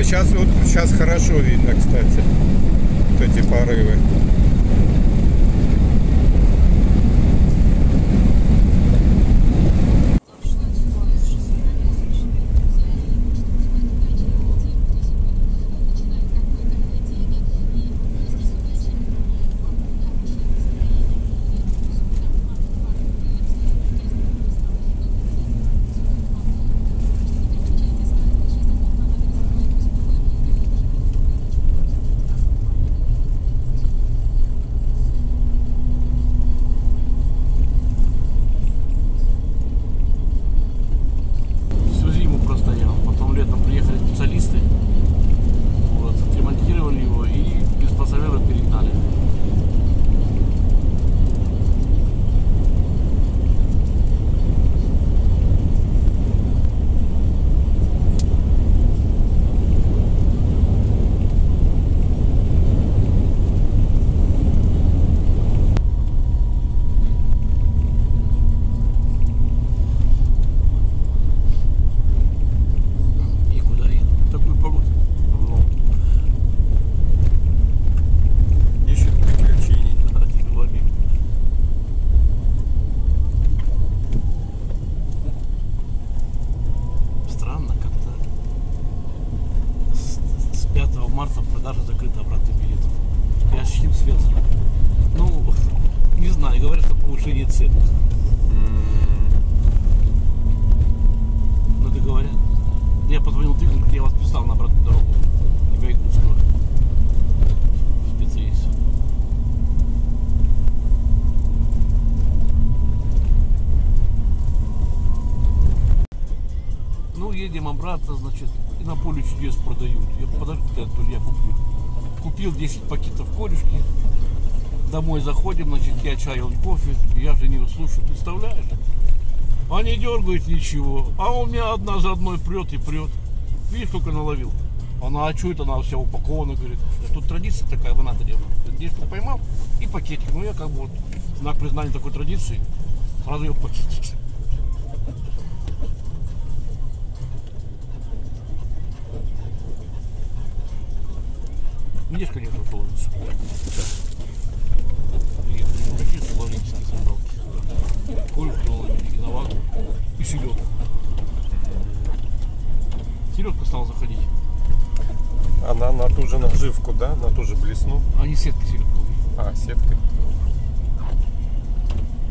сейчас хорошо видно, кстати, вот эти порывы. марта продажа закрыта обратных билетов. Я ощутил свет. Ну, не знаю, говорят, что повышение цен. Ну, это говорят. Я позвонил Тыгну, я вас писал на обратную дорогу. Не Якутского. Специалист. Ну, едем обратно, значит, и на поле чудес продают. Я подожди, я куплю. Купил 10 пакетов корюшки. Домой заходим, значит, я чай, он кофе. И я жену слушаю, представляешь? Они дергают ничего, а у меня одна за одной прет и прет. Видишь, сколько наловил? Она, а что это, она вся упакована, говорит. Тут традиция такая в Анатолии. 10 штук поймал и пакетик. Ну, я как бы вот в знак признания такой традиции сразу ее пакетик. Видишь, конечно, солнце. Приехали мужики с Лавринской собралки. Кольку, виноват. И селедку. Селедка стала заходить. Она на ту же наживку, да? На ту же блесну? А не сеткой селедку. А, сеткой.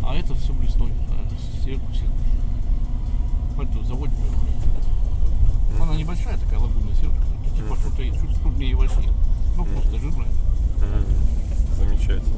А это все блесной. А селедку сеткой. Пойду заводим. Она небольшая такая лагунная селедка. Типа что-то чуть крупнее и большие. Ну, просто жирная. Замечательно.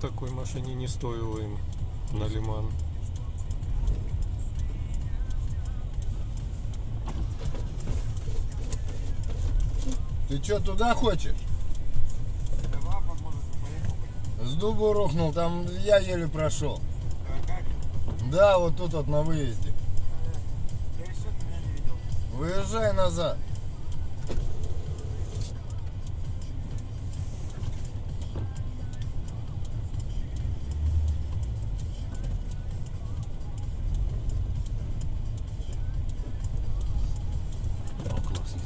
Такой машине не стоило им на Лиман. Ты что, туда хочешь? С дубу рухнул, там я еле прошел. Да, вот тут вот на выезде. Пересчет меня не видел. Выезжай назад. О, классно.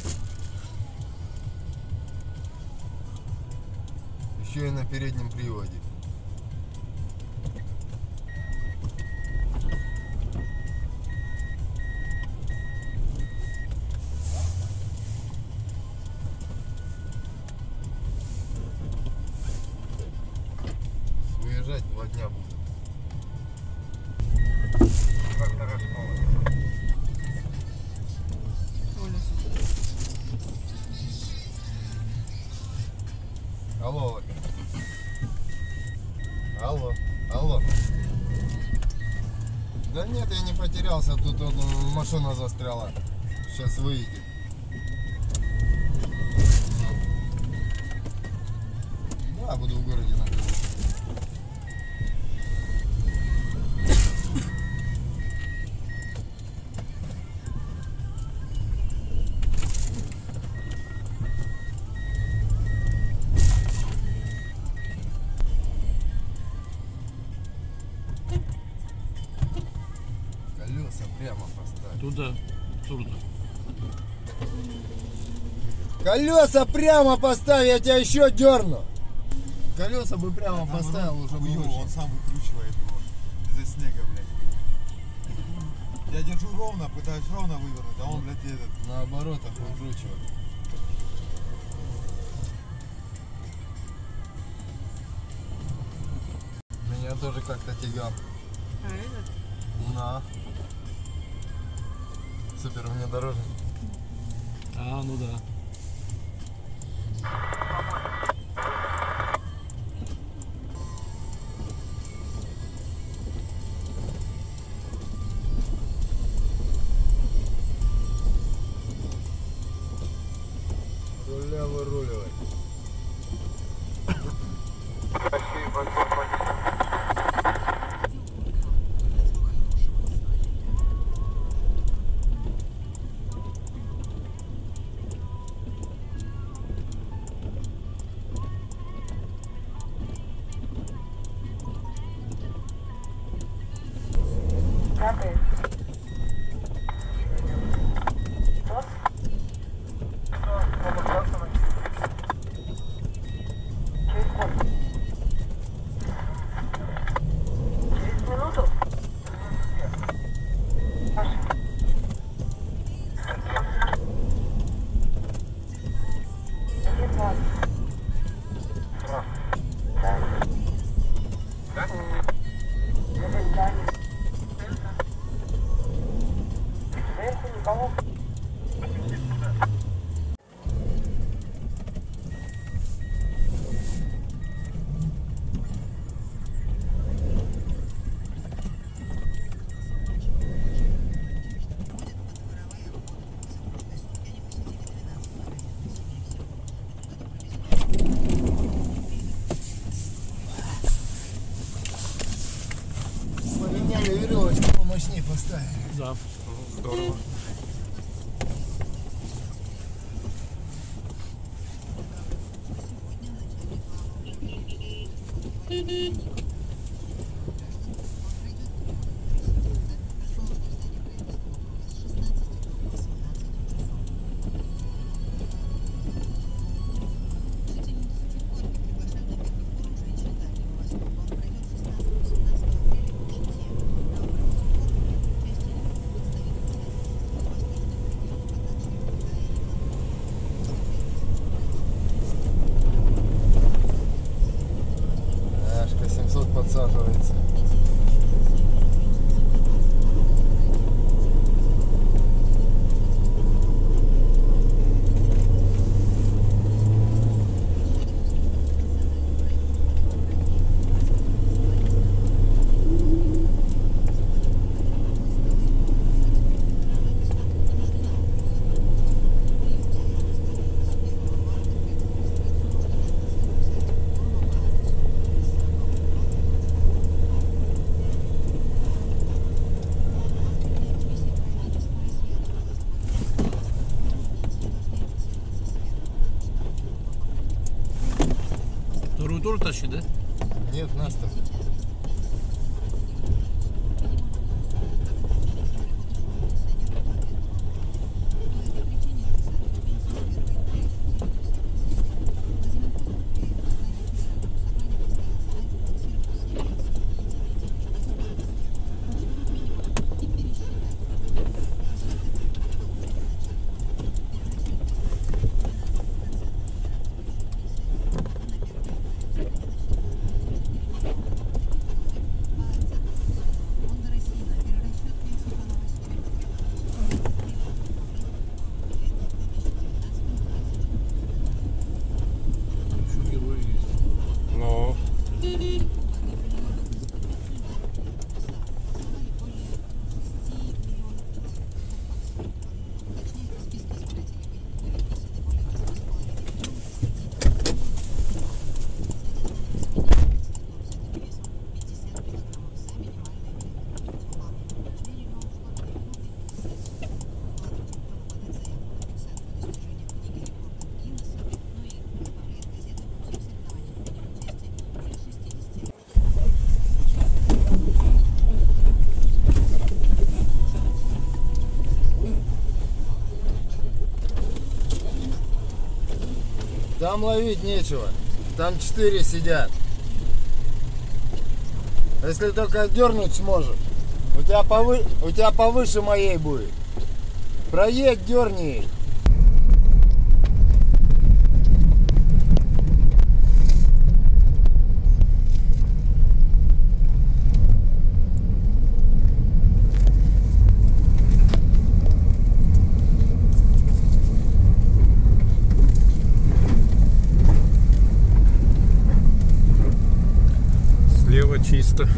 Еще и на переднем приводе. Выезжать 2 дня будет. Алло, Ольга. Алло, алло. Да нет, я не потерялся, тут вот машина застряла. Сейчас выйдет. Да, буду в городе на городе. Колеса прямо поставь. Туда. Туда. Колеса прямо поставь, я тебя еще дерну. Колеса бы прямо поставил уже бы Хуёво, лучше. он сам выкручивает его из-за снега, блядь. Я держу ровно, пытаюсь ровно вывернуть, а он, блядь, этот. На оборотах выкручивает. Меня тоже как-то тягал. На. Супер внедорожник. А, ну да. Руля выруливай. Поменяли веревочку, помощнее поставили. Да. Здорово. Ашка 700 тоже тащит, да? Нет, нас там. Еще герои есть. Ну, Там ловить нечего. Там 4 сидят. Если только отдернуть сможешь. У тебя повыше моей будет. Проедь, дерни их. слева чисто.